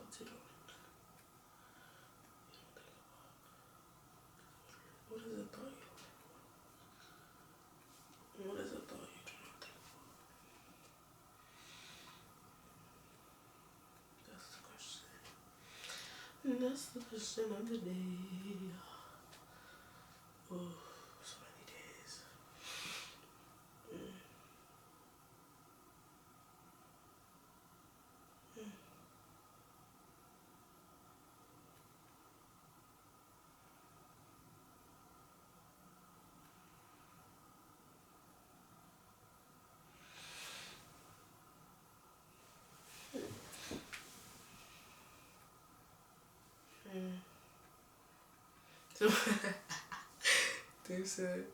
thoughts you don't. What is a thought you don't think about? What is a thought you do not think about? That's the question. And that's the question of the day. Oh, so many days. So, Dave said,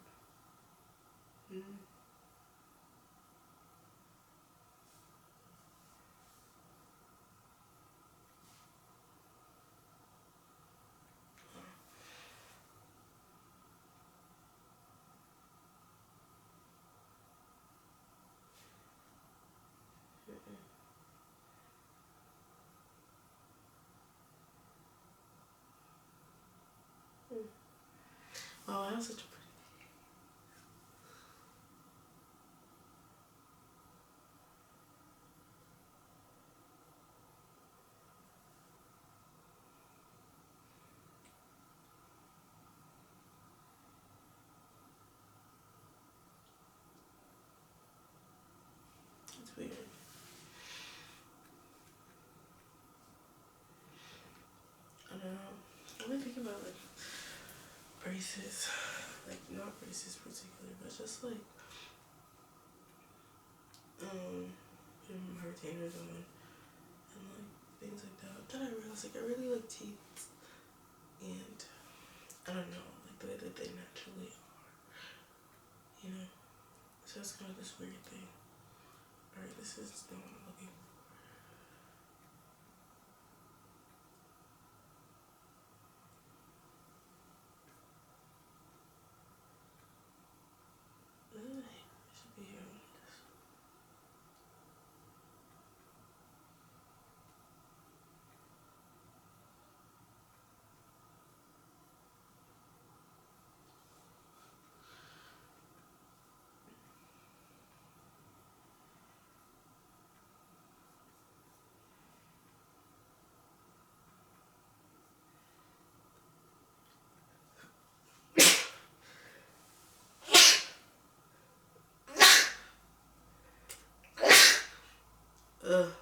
oh, I have such a pretty. It's weird. I don't know. I've been thinking about like braces, like not braces particularly, but just like retainers on and like things like that. Then I realized like I really like teeth, and I don't know, like the way that they naturally are, you know. So it's kind of this weird thing. All right, this is the one I'm looking for. It should be here. Ugh.